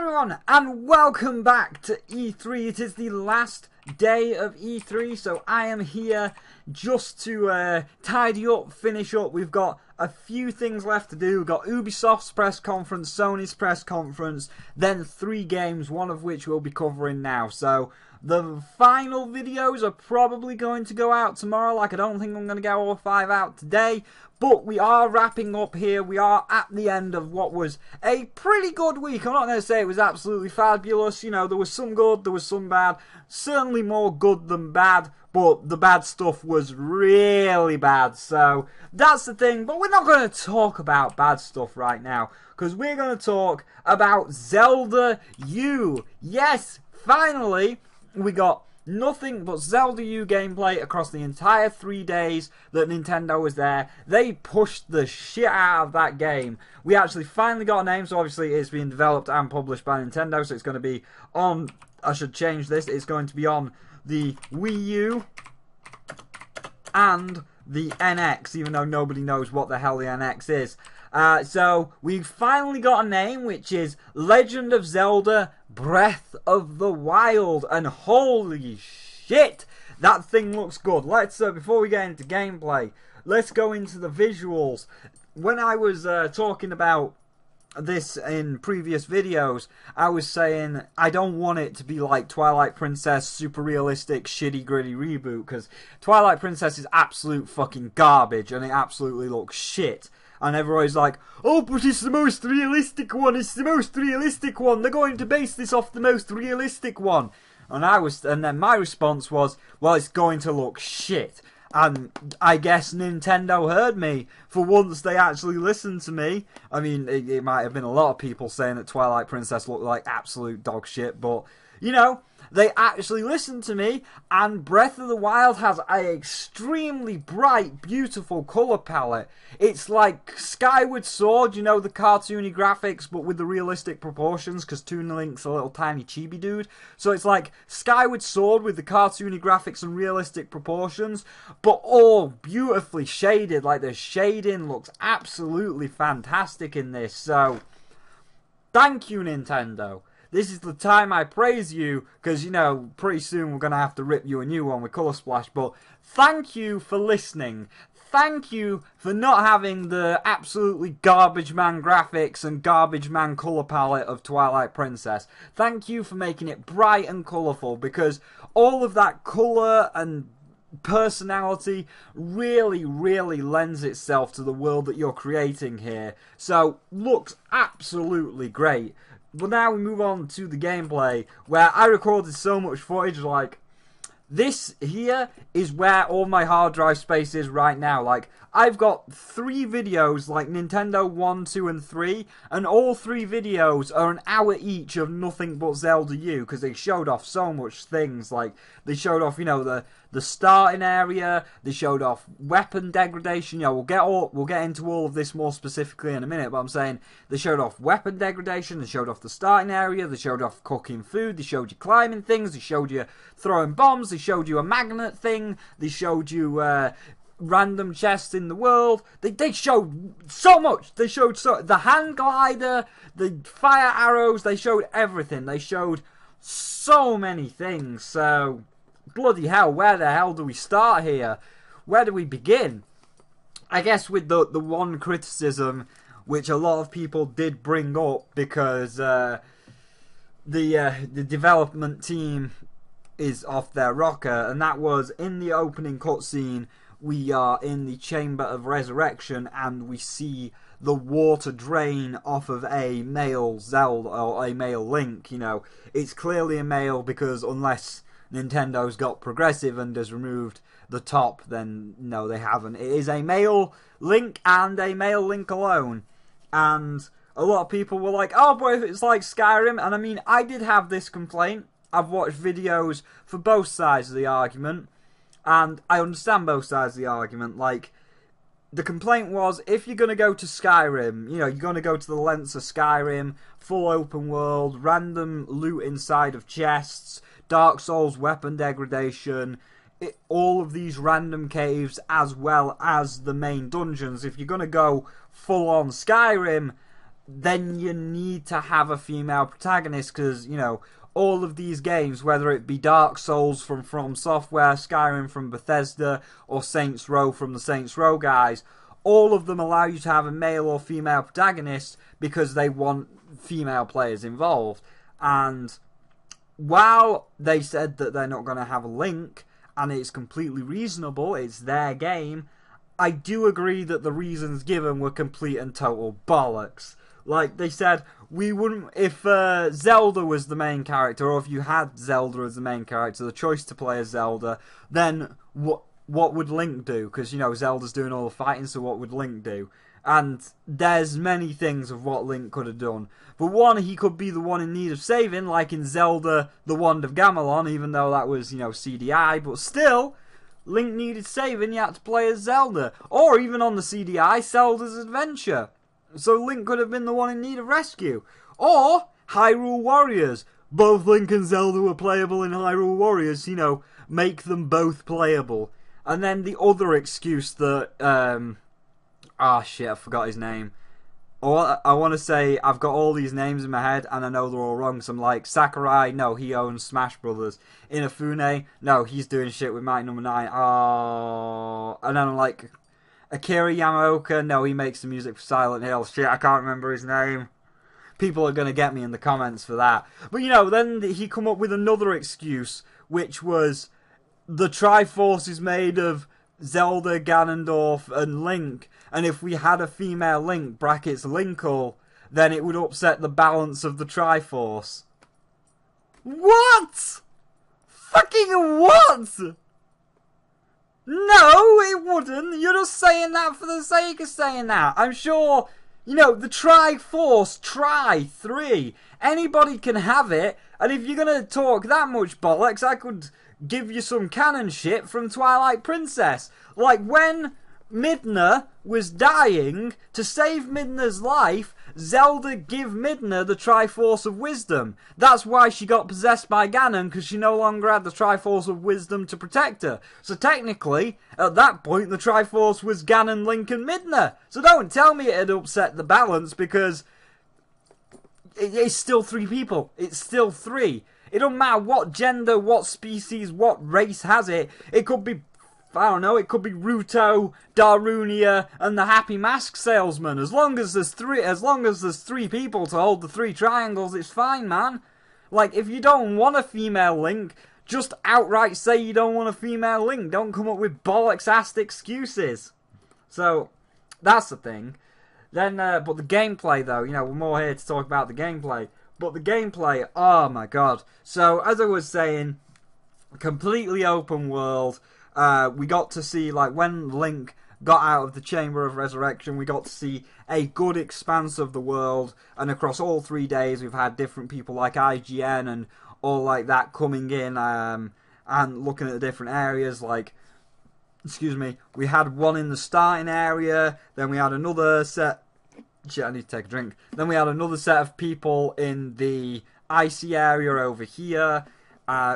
everyone, and welcome back to E3. It is the last day of E3, so I am here just to tidy up, finish up. We've got a few things left to do. We've got Ubisoft's press conference, Sony's press conference, then 3 games, one of which we'll be covering now. So the final videos are probably going to go out tomorrow. Like, I don't think I'm going to get all 5 out today. But we are wrapping up here. We are at the end of what was a pretty good week. I'm not going to say it was absolutely fabulous. You know, there was some good, there was some bad. Certainly more good than bad. But the bad stuff was really bad. So that's the thing. But we're not going to talk about bad stuff right now, because we're going to talk about Zelda U. Yes, finally, we got nothing but Zelda U gameplay across the entire 3 days that Nintendo was there. They pushed the shit out of that game. We actually finally got a name, so obviously it's being developed and published by Nintendo, so it's going to be on, I should change this, it's going to be on the Wii U and the NX, even though nobody knows what the hell the NX is. So we've finally got a name, which is Legend of Zelda Breath of the Wild, and holy shit, that thing looks good. Let's before we get into gameplay, let's go into the visuals. When I was talking about this in previous videos, I was saying I don't want it to be like Twilight Princess, super realistic, shitty, gritty reboot, because Twilight Princess is absolute fucking garbage and it absolutely looks shit. And everybody's like, oh, but it's the most realistic one, it's the most realistic one, they're going to base this off the most realistic one. And then my response was, well, it's going to look shit. And I guess Nintendo heard me. For once, they actually listened to me. I mean, it might have been a lot of people saying that Twilight Princess looked like absolute dog shit, but, you know, they actually listened to me, and Breath of the Wild has an extremely bright, beautiful colour palette. It's like Skyward Sword, you know, the cartoony graphics, but with the realistic proportions, because Toon Link's a little tiny chibi dude. So it's like Skyward Sword with the cartoony graphics and realistic proportions, but all beautifully shaded. Like, the shading looks absolutely fantastic in this. So, thank you, Nintendo. This is the time I praise you, because, you know, pretty soon we're going to have to rip you a new one with Colour Splash, but thank you for listening. Thank you for not having the absolutely garbage man graphics and garbage man colour palette of Twilight Princess. Thank you for making it bright and colourful, because all of that colour and personality really, really lends itself to the world that you're creating here. So, looks absolutely great. But now we move on to the gameplay, where I recorded so much footage. Like, this here is where all my hard drive space is right now. Like, I've got 3 videos, like Nintendo 1, 2, and 3, and all 3 videos are an hour each of nothing but Zelda U, because they showed off so much things. Like, they showed off, you know, the starting area, they showed off weapon degradation. You know, we'll get into all of this more specifically in a minute, but I'm saying they showed off weapon degradation, they showed off the starting area, they showed off cooking food, they showed you climbing things, they showed you throwing bombs, they showed you a magnet thing, they showed you random chests in the world. They showed so much. They showed the hand glider, the fire arrows, they showed everything. They showed so many things. So, bloody hell, where the hell do we start here? Where do we begin? I guess with the one criticism, which a lot of people did bring up, because the development team is off their rocker, and that was in the opening cutscene. We are in the Chamber of Resurrection, and we see the water drain off of a male Zelda, or a male Link. You know, it's clearly a male, because unless Nintendo's got progressive and has removed the top, then no, they haven't. It is a male Link, and a male Link alone. And a lot of people were like, oh, but if it's like Skyrim, and I mean, I did have this complaint. I've watched videos for both sides of the argument, and I understand both sides of the argument. Like, the complaint was, if you're going to go to Skyrim, you know, you're going to go to the lengths of Skyrim, full open world, random loot inside of chests, Dark Souls weapon degradation, all of these random caves, as well as the main dungeons. If you're going to go full on Skyrim, then you need to have a female protagonist, because, you know, all of these games, whether it be Dark Souls from Software, Skyrim from Bethesda, or Saints Row from the Saints Row guys, all of them allow you to have a male or female protagonist because they want female players involved. And while they said that they're not going to have a Link, and it's completely reasonable, it's their game, I do agree that the reasons given were complete and total bollocks. Like, they said, we wouldn't, if Zelda was the main character, or if you had Zelda as the main character, the choice to play as Zelda, then what would Link do? Because, you know, Zelda's doing all the fighting, so what would Link do? And there's many things of what Link could have done. For one, he could be the one in need of saving, like in Zelda The Wand of Gamelon, even though that was, you know, CDI, but still, Link needed saving, you had to play as Zelda. Or even on the CDI, Zelda's Adventure. So Link could have been the one in need of rescue. Or Hyrule Warriors. Both Link and Zelda were playable in Hyrule Warriors, you know, make them both playable. And then the other excuse that, shit, I forgot his name. Or I want to say, I've got all these names in my head, and I know they're all wrong. So I'm like, Sakurai, no, he owns Smash Brothers. Inafune, no, he's doing shit with Mighty Number 9. Oh, and then I'm like, Akira Yamaoka, no, he makes the music for Silent Hill. Shit, I can't remember his name. People are going to get me in the comments for that. But, you know, then he come up with another excuse, which was the Triforce is made of Zelda, Ganondorf, and Link. And if we had a female Link, brackets Linkle, then it would upset the balance of the Triforce. What? Fucking what? No, it wouldn't. You're just saying that for the sake of saying that. I'm sure, you know, the Triforce, three. Anybody can have it. And if you're going to talk that much bollocks, I could give you some canon shit from Twilight Princess. Like, when Midna was dying, to save Midna's life, Zelda give Midna the Triforce of Wisdom. That's why she got possessed by Ganon, because she no longer had the Triforce of Wisdom to protect her. So technically, at that point, the Triforce was Ganon, Link, and Midna. So don't tell me it had upset the balance, because it's still three people. It's still three. It don't matter what gender, what species, what race has it. It could be, I don't know, it could be Ruto, Darunia, and the Happy Mask Salesman. As long as there's three people to hold the three triangles, it's fine, man. Like, if you don't want a female Link, just outright say you don't want a female Link. Don't come up with bollocks-assed excuses. So, that's the thing. Then, but the gameplay, though, you know, we're more here to talk about the gameplay. But the gameplay, oh my god. So, as I was saying, completely open world. We got to see, like, when Link got out of the Chamber of Resurrection, we got to see a good expanse of the world. And across all 3 days, we've had different people like IGN and all like that coming in and looking at the different areas. Like, excuse me, we had one in the starting area, then we had another set. Shit, I need to take a drink. Then we had another set of people in the icy area over here.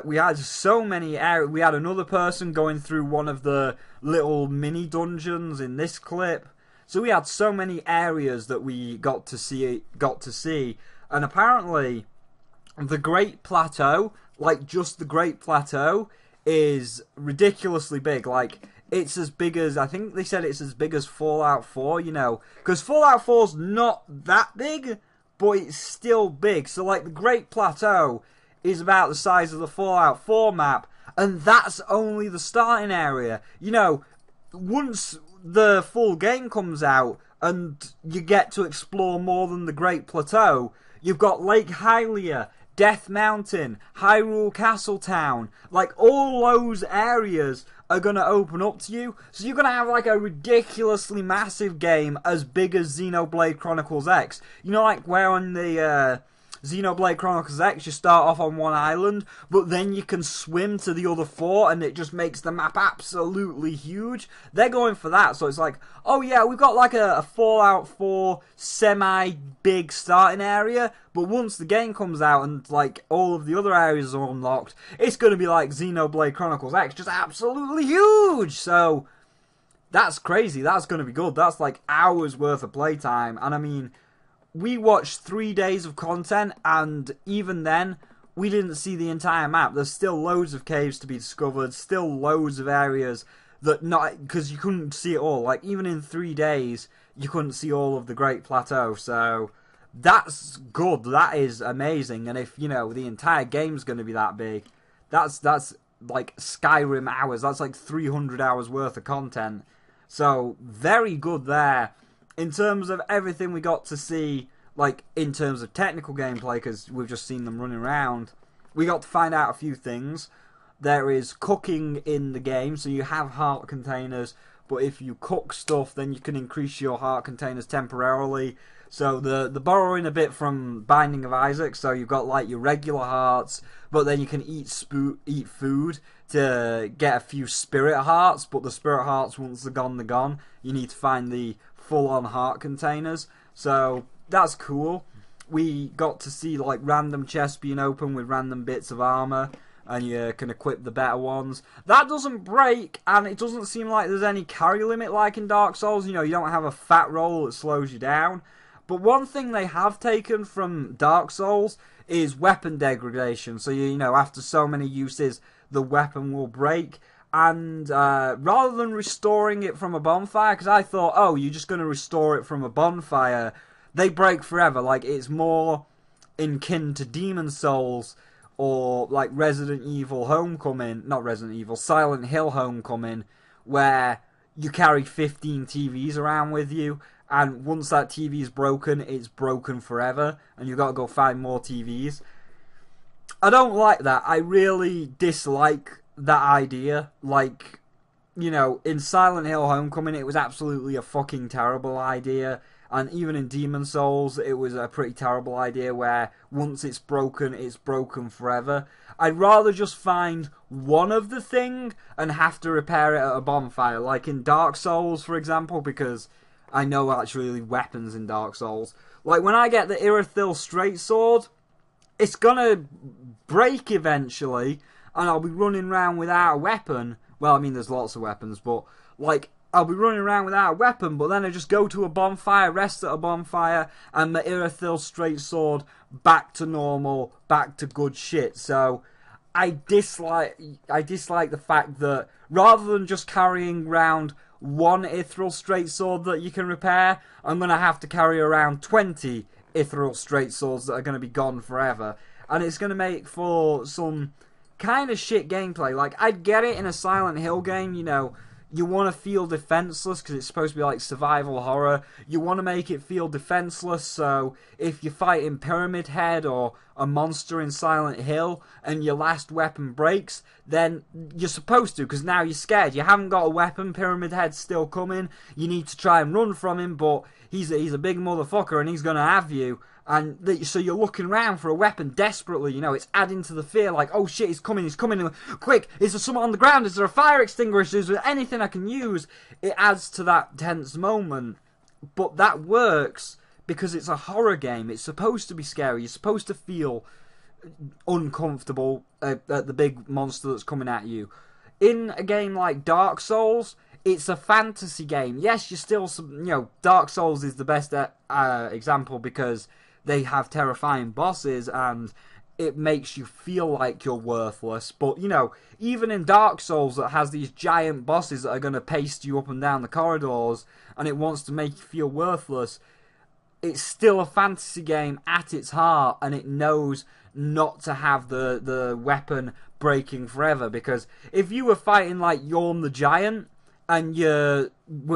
We had so many areas. We had another person going through one of the little mini dungeons in this clip. So we had so many areas that we got to see. And apparently, the Great Plateau, like just the Great Plateau, is ridiculously big. Like, it's as big as, I think they said it's as big as Fallout 4, you know. Because Fallout 4's not that big, but it's still big. So, like, the Great Plateau is about the size of the Fallout 4 map. And that's only the starting area. You know, once the full game comes out and you get to explore more than the Great Plateau, you've got Lake Hylia, Death Mountain, Hyrule Castletown. Like, all those areas are going to open up to you. So you're going to have like a ridiculously massive game as big as Xenoblade Chronicles X. You know, like where on the Xenoblade Chronicles X you start off on one island, but then you can swim to the other four and it just makes the map absolutely huge. They're going for that. So it's like, oh yeah, we've got like a Fallout 4 semi-big starting area, but once the game comes out and like all of the other areas are unlocked, it's going to be like Xenoblade Chronicles X, just absolutely huge. So that's crazy. That's going to be good. That's like hours worth of playtime. And I mean, we watched 3 days of content, and even then, we didn't see the entire map. There's still loads of caves to be discovered, still loads of areas that not, because you couldn't see it all. Like, even in 3 days, you couldn't see all of the Great Plateau, so that's good. That is amazing. And if, you know, the entire game's going to be that big, that's like Skyrim hours. That's like 300 hours worth of content. So, very good there. In terms of everything we got to see, like, in terms of technical gameplay, because we've just seen them running around, we got to find out a few things. There is cooking in the game, so you have heart containers, but if you cook stuff, then you can increase your heart containers temporarily. So the borrowing a bit from Binding of Isaac, so you've got like your regular hearts, but then you can eat food to get a few spirit hearts, but the spirit hearts, once they're gone, you need to find the full-on heart containers. So that's cool. We got to see like random chests being open with random bits of armor, and you can equip the better ones. That doesn't break, and it doesn't seem like there's any carry limit like in Dark Souls. You know, you don't have a fat roll that slows you down. But one thing they have taken from Dark Souls is weapon degradation. So, you know, after so many uses, the weapon will break. And rather than restoring it from a bonfire, because I thought, oh, you're just going to restore it from a bonfire, they break forever. Like, it's more in kin to Demon Souls, or like Resident Evil Homecoming, not Resident Evil, Silent Hill Homecoming, where you carry 15 TVs around with you, and once that TV is broken, it's broken forever, and you've got to go find more TVs. I don't like that. I really dislike that idea. Like, you know, in Silent Hill Homecoming, it was absolutely a fucking terrible idea. And even in Demon Souls, it was a pretty terrible idea where once it's broken forever. I'd rather just find one of the thing and have to repair it at a bonfire. Like in Dark Souls, for example, because I know actually weapons in Dark Souls. Like when I get the Irithyll Straight Sword, it's gonna break eventually, and I'll be running around without a weapon. Well, I mean, there's lots of weapons, but like, I'll be running around without a weapon, but then I just go to a bonfire, rest at a bonfire, and the Irithyll Straight Sword back to normal, back to good shit. So I dislike the fact that rather than just carrying around one Irithyll Straight Sword that you can repair, I'm going to have to carry around 20 Irithyll Straight Swords that are going to be gone forever. And it's going to make for some kind of shit gameplay. Like, I'd get it in a Silent Hill game, you know, you want to feel defenseless because it's supposed to be like survival horror. You want to make it feel defenseless, so if you're fighting Pyramid Head or a monster in Silent Hill and your last weapon breaks, then you're supposed to, because now you're scared. You haven't got a weapon, Pyramid Head's still coming, you need to try and run from him, but he's a big motherfucker and he's going to have you. And so you're looking around for a weapon desperately, you know, it's adding to the fear, like, oh shit, he's coming, quick, is there something on the ground, is there a fire extinguisher, is there anything I can use? It adds to that tense moment, but that works because it's a horror game, it's supposed to be scary, you're supposed to feel uncomfortable at the big monster that's coming at you. In a game like Dark Souls, it's a fantasy game. Yes, you're still, you know, Dark Souls is the best example because they have terrifying bosses and it makes you feel like you're worthless. But, you know, even in Dark Souls that has these giant bosses that are going to paste you up and down the corridors and it wants to make you feel worthless, it's still a fantasy game at its heart, and it knows not to have the weapon breaking forever. Because if you were fighting like Yorm the Giant and your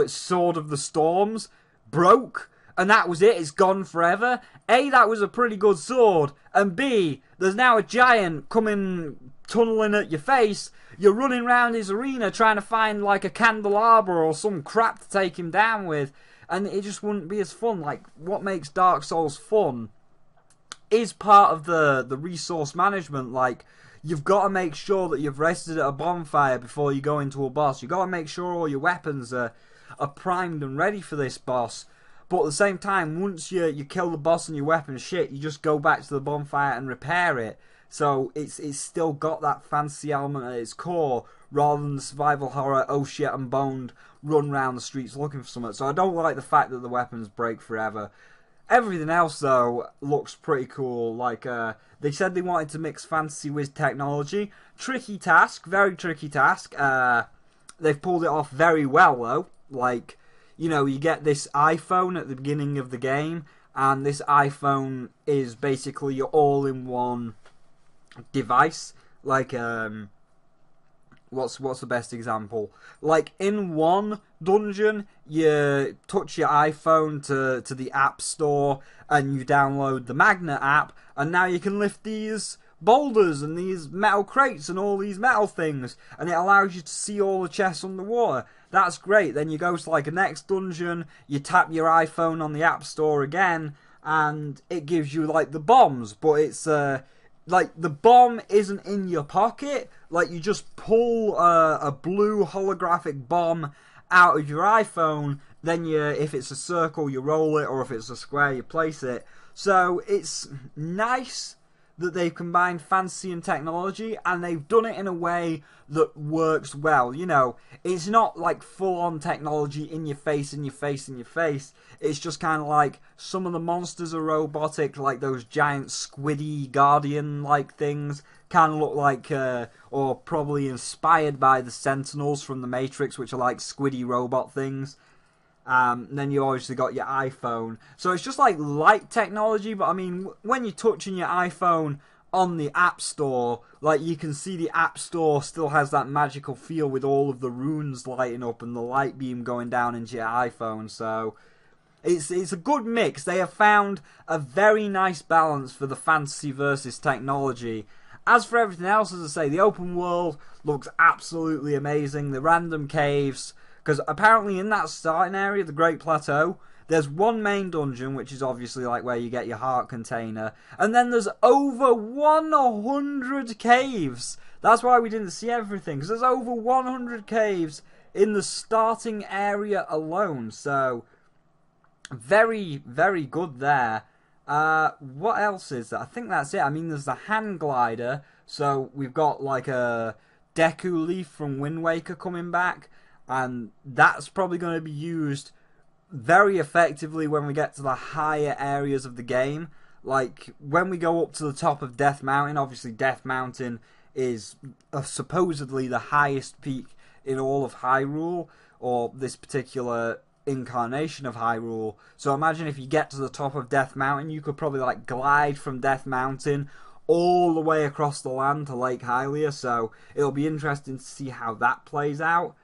Sword of the Storms broke, and that was it, it's gone forever, A, that was a pretty good sword, and B, there's now a giant coming, tunneling at your face, you're running around his arena trying to find like a candelabra or some crap to take him down with, and it just wouldn't be as fun. Like, what makes Dark Souls fun is part of the resource management. Like, you've got to make sure that you've rested at a bonfire before you go into a boss. You've got to make sure all your weapons are primed and ready for this boss. But at the same time, once you kill the boss and your weapon's shit, you just go back to the bonfire and repair it. So it's still got that fantasy element at its core, rather than the survival horror, oh shit, I'm boned, run around the streets looking for something. So I don't like the fact that the weapons break forever. Everything else, though, looks pretty cool. Like, they said they wanted to mix fantasy with technology. Tricky task, very tricky task. They've pulled it off very well, though. Like, you know, you get this iPhone at the beginning of the game, and this iPhone is basically your all-in-one device. Like, what's the best example? Like, in one dungeon, you touch your iPhone to the App Store, and you download the Magnet app, and now you can lift these boulders and these metal crates and all these metal things, and it allows you to see all the chests underwater. That's great. Then you go to like a next dungeon, you tap your iPhone on the App Store again, and it gives you like the bombs, but it's like the bomb isn't in your pocket. Like, you just pull a blue holographic bomb out of your iPhone, then if it's a circle you roll it, or if it's a square you place it. So it's nice that they've combined fantasy and technology, and they've done it in a way that works well. You know, it's not like full-on technology in your face, in your face, in your face. It's just kind of like some of the monsters are robotic, like those giant squiddy guardian-like things. Kind of look like, or probably inspired by the Sentinels from the Matrix, which are like squiddy robot things. Then you obviously got your iPhone. So it's just like light technology, but I mean, when you're touching your iPhone on the App Store, like, you can see the App Store still has that magical feel with all of the runes lighting up and the light beam going down into your iPhone. So it's a good mix. They have found a very nice balance for the fantasy versus technology. As for everything else, as I say, the open world looks absolutely amazing. The random caves, because apparently in that starting area, the Great Plateau, there's one main dungeon, which is obviously like where you get your heart container, and then there's over 100 caves. That's why we didn't see everything, because there's over 100 caves in the starting area alone. So very, very good there. What else is there? I think that's it. I mean, there's the hand glider. So we've got like a Deku Leaf from Wind Waker coming back, and that's probably going to be used very effectively when we get to the higher areas of the game. Like, when we go up to the top of Death Mountain, obviously Death Mountain is supposedly the highest peak in all of Hyrule, or this particular incarnation of Hyrule. So imagine if you get to the top of Death Mountain, you could probably like glide from Death Mountain all the way across the land to Lake Hylia. So it'll be interesting to see how that plays out.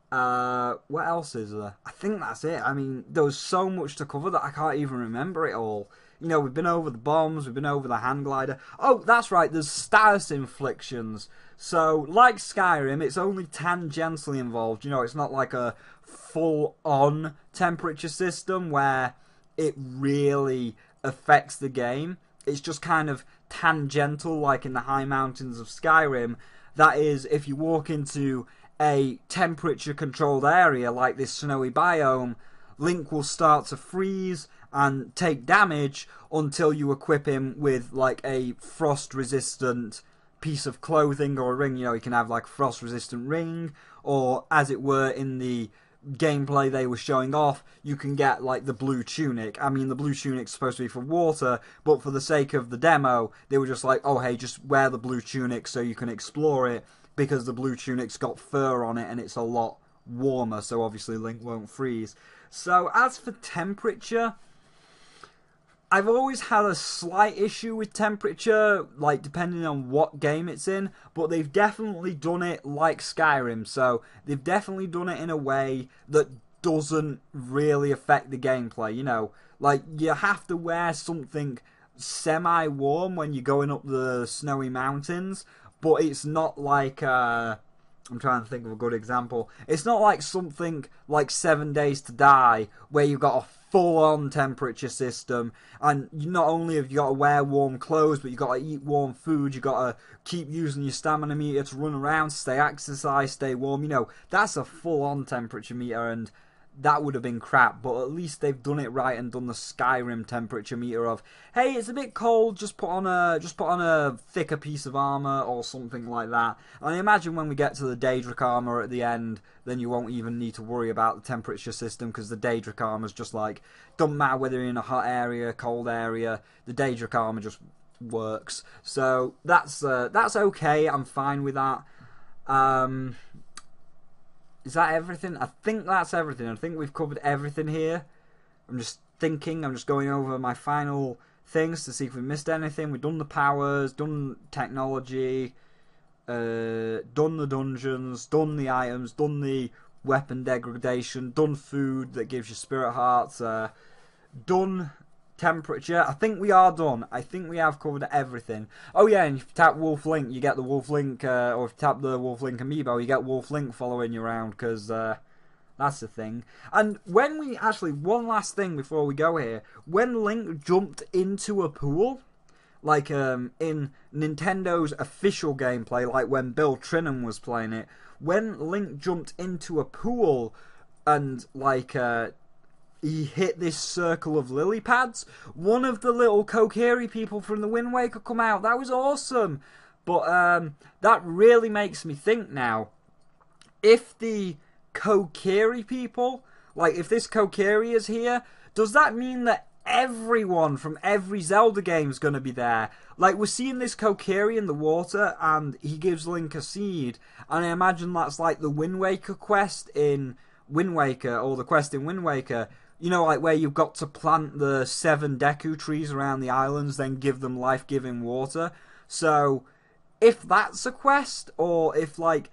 What else is there? I think that's it. I mean, there was so much to cover that I can't even remember it all. You know, we've been over the bombs, we've been over the hand glider. Oh, that's right, there's status inflictions. So, like Skyrim, it's only tangentially involved. You know, it's not like a full-on temperature system where it really affects the game. It's just kind of tangential, like in the high mountains of Skyrim. That is, if you walk into a temperature-controlled area like this snowy biome, Link will start to freeze and take damage until you equip him with like a frost-resistant piece of clothing or a ring. You know, you can have like a frost-resistant ring, or as it were in the gameplay they were showing off, you can get like the blue tunic. I mean, the blue tunic's supposed to be for water, but for the sake of the demo, they were just like, oh hey, just wear the blue tunic so you can explore it, because the blue tunic's got fur on it and it's a lot warmer, so obviously Link won't freeze. So as for temperature, I've always had a slight issue with temperature, like depending on what game it's in, but they've definitely done it like Skyrim, so they've definitely done it in a way that doesn't really affect the gameplay. You know, like, you have to wear something semi-warm when you're going up the snowy mountains, but it's not like, I'm trying to think of a good example. It's not like something like 7 Days to Die, where you've got a full-on temperature system, and not only have you got to wear warm clothes, but you've got to eat warm food, you've got to keep using your stamina meter to run around, stay exercised, stay warm. You know, that's a full-on temperature meter, and that would have been crap, but at least they've done it right and done the Skyrim temperature meter of, hey, it's a bit cold, just put on a thicker piece of armor or something like that. And I imagine when we get to the Daedric armor at the end, then you won't even need to worry about the temperature system, because the Daedric armor's just like, doesn't matter whether you're in a hot area, cold area, the Daedric armor just works. So that's okay. I'm fine with that. Is that everything? I think that's everything. I think we've covered everything here. I'm just thinking. I'm just going over my final things to see if we missed anything. We've done the powers, done technology, done the dungeons, done the items, done the weapon degradation, done food that gives you spirit hearts, done temperature. I think we are done. I think we have covered everything. Oh yeah, and if you tap Wolf Link, you get the Wolf Link, or if you tap the Wolf Link amiibo, you get Wolf Link following you around, because that's the thing. And when we, actually, one last thing before we go here, when Link jumped into a pool, like in Nintendo's official gameplay, like when Bill Trinham was playing it, when Link jumped into a pool and like he hit this circle of lily pads, one of the little Kokiri people from the Wind Waker come out. That was awesome. But that really makes me think now, if the Kokiri people, like if this Kokiri is here, does that mean that everyone from every Zelda game is going to be there? Like, we're seeing this Kokiri in the water, and he gives Link a seed, and I imagine that's like the Wind Waker quest in Wind Waker, or the quest in Wind Waker. You know, like where you've got to plant the 7 Deku trees around the islands, then give them life-giving water. So, if that's a quest, or if, like,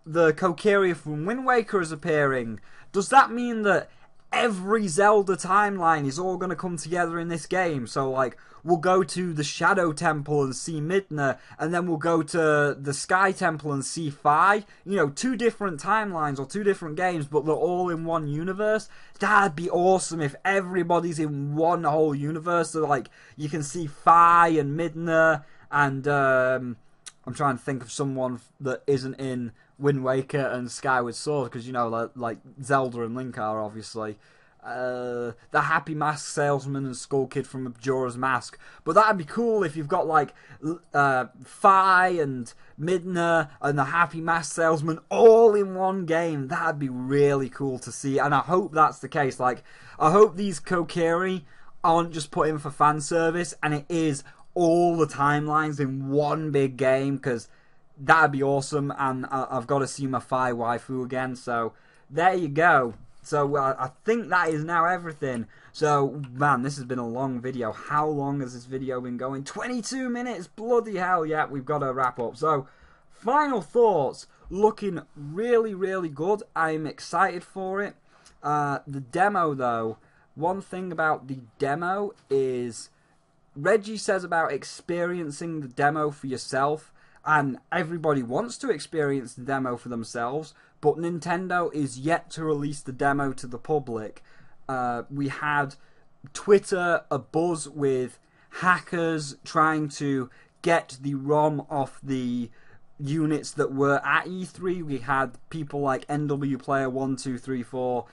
the Kokiri from Wind Waker is appearing, does that mean that every Zelda timeline is all going to come together in this game? So, like, we'll go to the Shadow Temple and see Midna, and then we'll go to the Sky Temple and see Fi. You know, 2 different timelines or 2 different games, but they're all in one universe. That'd be awesome if everybody's in one whole universe. So, like, you can see Fi and Midna, and I'm trying to think of someone that isn't in Wind Waker and Skyward Sword, because, you know, like Zelda and Link are, obviously. The Happy Mask Salesman and Skull Kid from Majora's Mask. But that'd be cool if you've got, like, Fi and Midna and the Happy Mask Salesman all in one game. That'd be really cool to see, and I hope that's the case. Like, I hope these Kokiri aren't just put in for fan service, and it is all the timelines in one big game, because that'd be awesome, and I've got to see my Fi waifu again, so there you go. So I think that is now everything. So, man, this has been a long video. How long has this video been going? 22 minutes! Bloody hell, yeah, we've got to wrap up. So, final thoughts. Looking really, really good. I'm excited for it. The demo, though, one thing about the demo is Reggie says about experiencing the demo for yourself, and everybody wants to experience the demo for themselves, but Nintendo is yet to release the demo to the public. We had Twitter abuzz with hackers trying to get the ROM off the units that were at E3. We had people like NWPlayer1234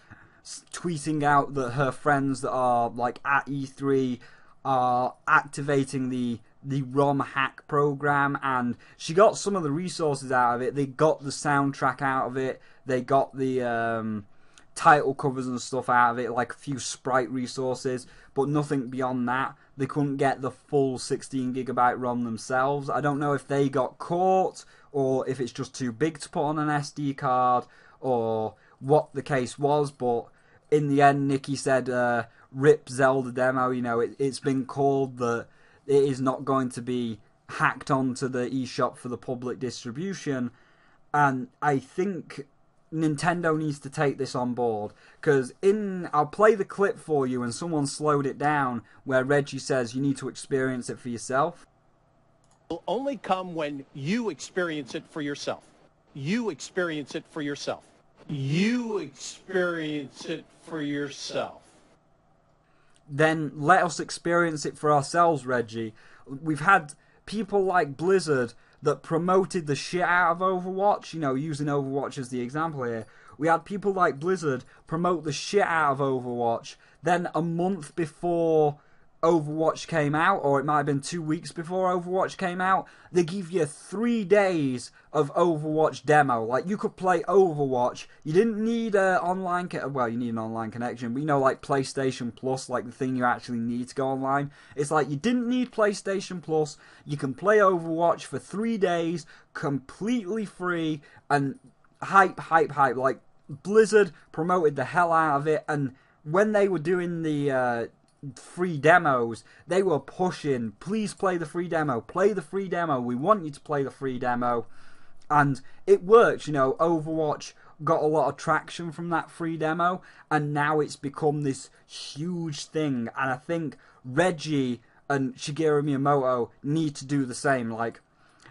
tweeting out that her friends that are like at E3 are activating the ROM hack program, and she got some of the resources out of it. They got the soundtrack out of it, they got the title covers and stuff out of it, like a few sprite resources, but nothing beyond that. They couldn't get the full 16GB ROM themselves. I don't know if they got caught, or if it's just too big to put on an SD card, or what the case was, but in the end, Nikki said, RIP Zelda demo, you know, it's been called that it is not going to be hacked onto the eShop for the public distribution, and I think Nintendo needs to take this on board, because I'll play the clip for you, and someone slowed it down, where Reggie says you need to experience it for yourself. Will only come when you experience it for yourself. You experience it for yourself. You experience it for yourself. Then let us experience it for ourselves, Reggie. We've had people like Blizzard that promoted the shit out of Overwatch, you know, using Overwatch as the example here. We had people like Blizzard promote the shit out of Overwatch. Then a month before Overwatch came out, or it might have been 2 weeks before Overwatch came out, they give you 3 days of Overwatch demo. Like, you could play Overwatch. You didn't need an online... well, you need an online connection, but you know, like PlayStation Plus, like the thing you actually need to go online. It's like, you didn't need PlayStation Plus. You can play Overwatch for 3 days, completely free, and hype. Like, Blizzard promoted the hell out of it, and when they were doing the... free demos, they were pushing, please play the free demo, we want you to play the free demo. And it works, you know. Overwatch got a lot of traction from that free demo, and now it's become this huge thing. And I think Reggie and Shigeru Miyamoto need to do the same. Like,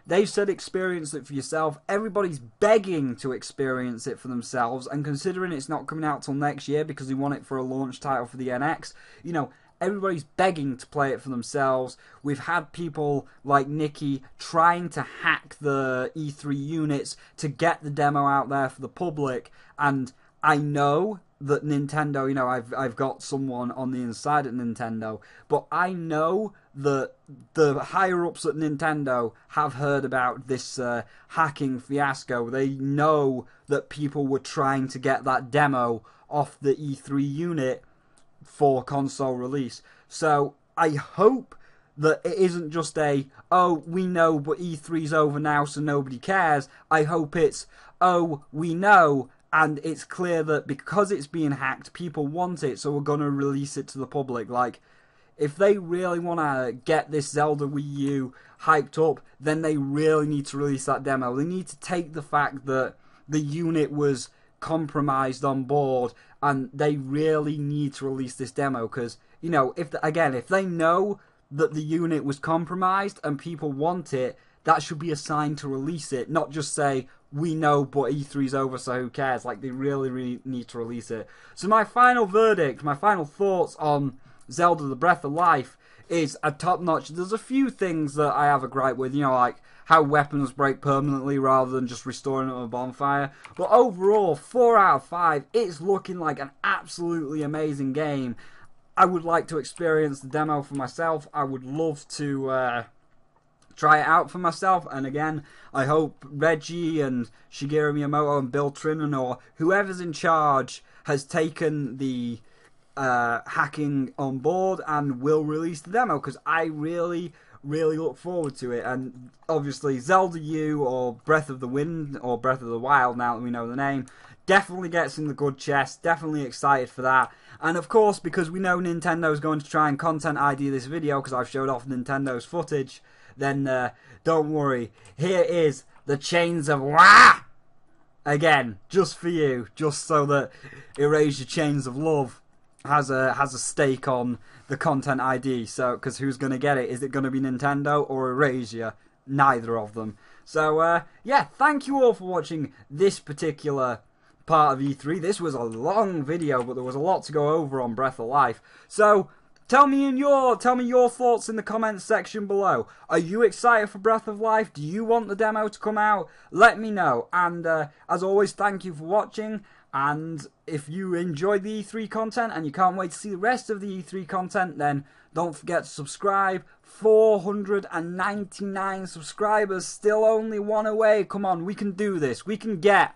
they've said experience it for yourself. Everybody's begging to experience it for themselves, and considering it's not coming out till next year because they want it for a launch title for the NX, you know, everybody's begging to play it for themselves. We've had people like Nikki trying to hack the E3 units to get the demo out there for the public, and I know that Nintendo, you know, I've got someone on the inside at Nintendo, but I know that the higher-ups at Nintendo have heard about this hacking fiasco. They know that people were trying to get that demo off the E3 unit for console release. So I hope that it isn't just a, oh, we know, but E3's over now, so nobody cares. I hope it's, oh, we know, and it's clear that because it's being hacked, people want it, so we're going to release it to the public. Like, if they really want to get this Zelda Wii U hyped up, then they really need to release that demo. They need to take the fact that the unit was compromised on board, and they really need to release this demo, because, you know, if they know that the unit was compromised and people want it, that should be a sign to release it, not just say, we know, but E3's over, so who cares? Like, they really need to release it. So my final verdict, my final thoughts on Zelda the Breath of Life is a top-notch. There's a few things that I have a gripe with, you know, like how weapons break permanently rather than just restoring them on a bonfire. But overall, 4 out of 5, it's looking like an absolutely amazing game. I would like to experience the demo for myself. I would love to try it out for myself, and again, I hope Reggie and Shigeru Miyamoto and Bill Trinan, or whoever's in charge, has taken the hacking on board and will release the demo, because I really look forward to it. And obviously Zelda U, or Breath of the Wind, or Breath of the Wild, now that we know the name, definitely gets in the good chest. Definitely excited for that. And of course, because we know Nintendo's going to try and content ID this video, because I've showed off Nintendo's footage, then don't worry, here is the Chains of Wah! Again, just for you, just so that Erase Your Chains of Love has a stake on the content ID. So, because who's going to get it? Is it going to be Nintendo or Erasure? Neither of them. So, yeah, thank you all for watching this particular part of E3. This was a long video, but there was a lot to go over on Breath of Life. So, tell me your thoughts in the comments section below. Are you excited for Breath of Life? Do you want the demo to come out? Let me know. And as always, thank you for watching. And if you enjoyed the E3 content and you can't wait to see the rest of the E3 content, then don't forget to subscribe. 499 subscribers, still only one away. Come on, we can do this. We can get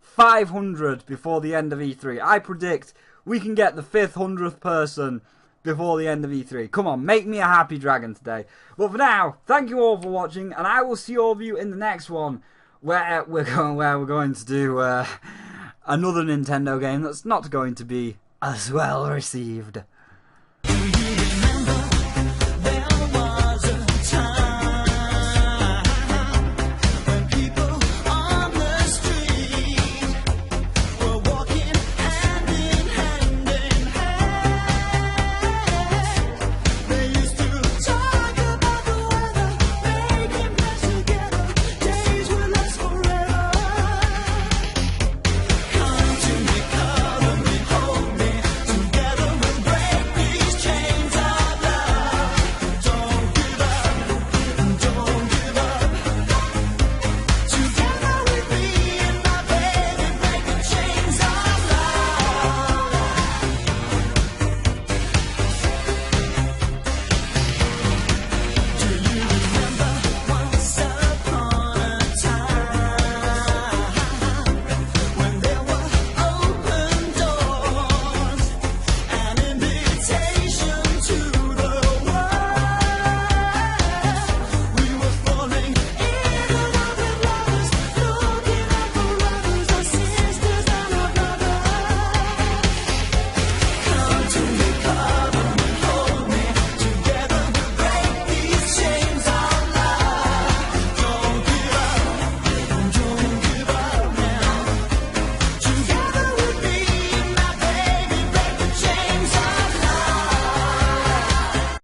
500 before the end of E3. I predict we can get the 500th person before the end of E3. Come on, make me a happy dragon today. But for now, thank you all for watching, and I will see all of you in the next one, where we're going to do another Nintendo game that's not going to be as well received.